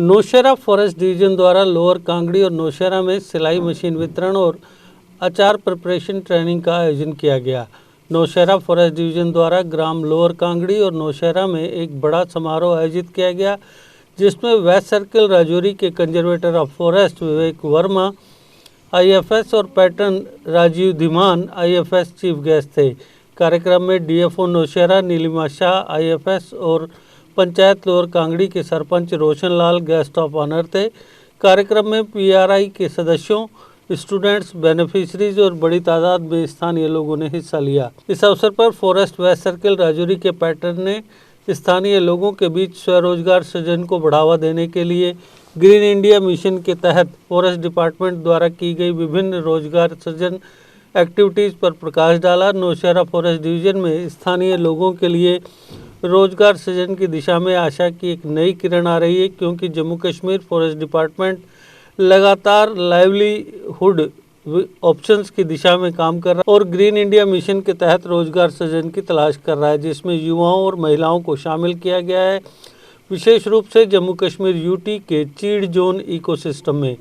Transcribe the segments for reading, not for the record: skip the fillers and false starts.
Nowshera forest division द्वारा lower Kangri और नौशहरा में सिलाई मशीन वितरण और अचार प्रिपरेशन ट्रेनिंग का आयोजन किया गया। नौशहरा फॉरेस्ट डिवीजन द्वारा ग्राम लोअर कांगड़ी और नौशहरा में एक बड़ा समारोह आयोजित किया गया, जिसमें वेस्ट सर्किल राजौरी के conservator of forest Vivek Verma IFS और patron Rajeev Dhiman IFS chief guest थे। कार्यक्रम में DFO नौशहरा नीलिमा शाह IFS और पंचायत लोअर कांगड़ी के sarpanch Roshan Lal guest of honour थे। कार्यक्रम में PRI के सदस्यों, स्टूडेंट्स, बेनिफिशरीज और बड़ी तादाद में स्थानीय लोगों ने हिस्सा लिया। इस अवसर पर फॉरेस्ट वेस्ट सर्किल राजौरी के पैटर्न ने स्थानीय लोगों के बीच स्वरोजगार सृजन को बढ़ावा देने के लिए ग्रीन इंडिया मिशन के तहत फॉरेस्ट डिपार्टमेंट द्वारा की गई विभिन्न रोजगार सृजन एक्टिविटीज़ पर प्रकाश डाला। नौशहरा फॉरेस्ट डिवीजन में स्थानीय लोगों के लिए रोजगार सृजन की दिशा में आशा की एक नई किरण आ रही है, क्योंकि जम्मू कश्मीर फॉरेस्ट डिपार्टमेंट लगातार लाइवलीहुड ऑप्शंस की दिशा में काम कर रहा है और ग्रीन इंडिया मिशन के तहत रोजगार सृजन की तलाश कर रहा है, जिसमें युवाओं और महिलाओं को शामिल किया गया है, विशेष रूप से जम्मू कश्मीर UT के चीड़ जोन इकोसिस्टम में।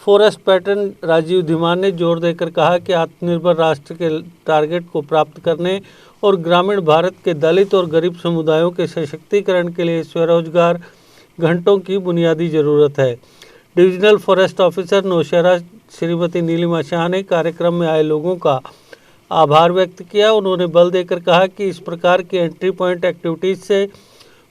फॉरेस्ट पैटर्न राजीव धीमान ने जोर देकर कहा कि आत्मनिर्भर राष्ट्र के टारगेट को प्राप्त करने और ग्रामीण भारत के दलित और गरीब समुदायों के सशक्तिकरण के लिए स्वरोजगार घंटों की बुनियादी जरूरत है। Divisional forest officer Nowshera Shrimati Neelima Shah ने कार्यक्रम में आए लोगों का आभार व्यक्त किया। उन्होंने बल देकर कहा कि इस प्रकार की एंट्री पॉइंट एक्टिविटीज़ से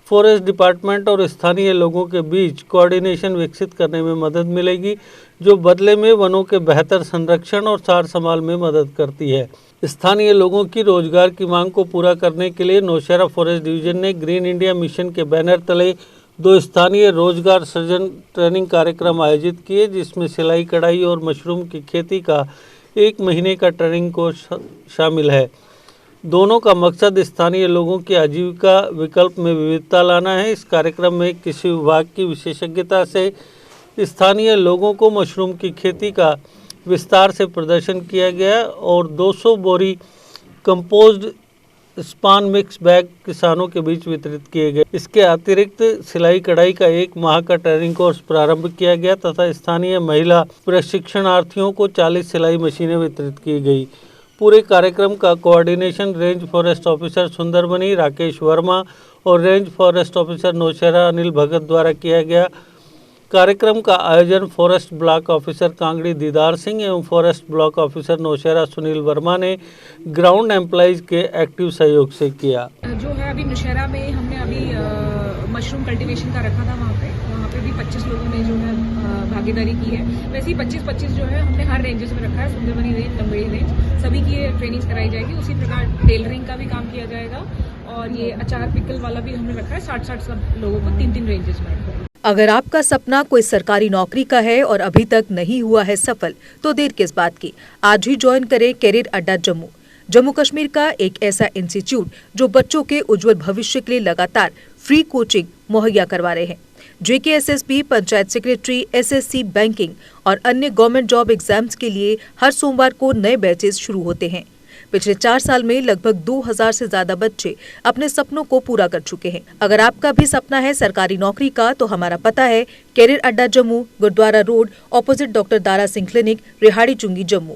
फॉरेस्ट डिपार्टमेंट और स्थानीय लोगों के बीच कोऑर्डिनेशन विकसित करने में मदद मिलेगी, जो बदले में वनों के बेहतर संरक्षण और सार संभाल में मदद करती है। स्थानीय लोगों की रोजगार की मांग को पूरा करने के लिए नौशहरा फॉरेस्ट डिवीजन ने ग्रीन इंडिया मिशन के बैनर तले 2 स्थानीय रोजगार सृजन ट्रेनिंग कार्यक्रम आयोजित किए, जिसमें सिलाई कढ़ाई और मशरूम की खेती का 1 महीने का ट्रेनिंग कोर्स शामिल है। दोनों का मकसद स्थानीय लोगों की आजीविका विकल्प में विविधता लाना है। इस कार्यक्रम में कृषि विभाग की विशेषज्ञता से स्थानीय लोगों को मशरूम की खेती का विस्तार से प्रदर्शन किया गया और 200 बोरी कंपोज्ड स्पान मिक्स बैग किसानों के बीच वितरित किए गए। इसके अतिरिक्त सिलाई कढ़ाई का 1 माह का ट्रेनिंग कोर्स प्रारंभ किया गया तथा स्थानीय महिला प्रशिक्षणार्थियों को 40 सिलाई मशीनें वितरित की गई। पूरे कार्यक्रम का coordination range forest officer Sundarbani Rakesh Verma और range forest officer Nowshera Anil Bhagat द्वारा किया गया। कार्यक्रम का आयोजन forest block officer Kangri Didar Singh एवं forest block officer Nowshera Sunil Verma ने ग्राउंड एम्प्लॉइज के एक्टिव सहयोग से किया। जो है अभी नौशहरा में हमने अभी मशरूम कल्टीवेशन का रखा था, वहाँ पे भी 25 लोगों ने जो है भागीदारी की है। वैसे ही 25-25 जो है हमने हर रेंजेस में रखा है, सुंदरबनी रेंज, लंबेड़ी रेंज, सभी की ट्रेनिंग्स कराई जाएगी। उसी प्रकार टेलरिंग का भी काम किया जाएगा और ये अचार पिकल वाला भी हमने रखा है। 60-60 लोगों को 3-3 रेंजेस में रखा है। अगर आपका सपना कोई सरकारी नौकरी का है और अभी तक नहीं हुआ है सफल, तो देर किस बात की। आज ही ज्वाइन करें कैरियर अड्डा जम्मू, जम्मू कश्मीर का एक ऐसा इंस्टीट्यूट जो बच्चों के उज्जवल भविष्य के लिए लगातार फ्री कोचिंग मुहैया करवा रहे हैं। JKSSB, panchayat secretary, SSC, banking और अन्य गवर्नमेंट जॉब एग्जाम्स के लिए हर सोमवार को नए बैचेस शुरू होते हैं। पिछले 4 साल में लगभग 2000 से ज्यादा बच्चे अपने सपनों को पूरा कर चुके हैं। अगर आपका भी सपना है सरकारी नौकरी का, तो हमारा पता है career Adda Jammu, Gurudwara road, opposite doctor Dara Singh clinic, Rehari Chungi, Jammu.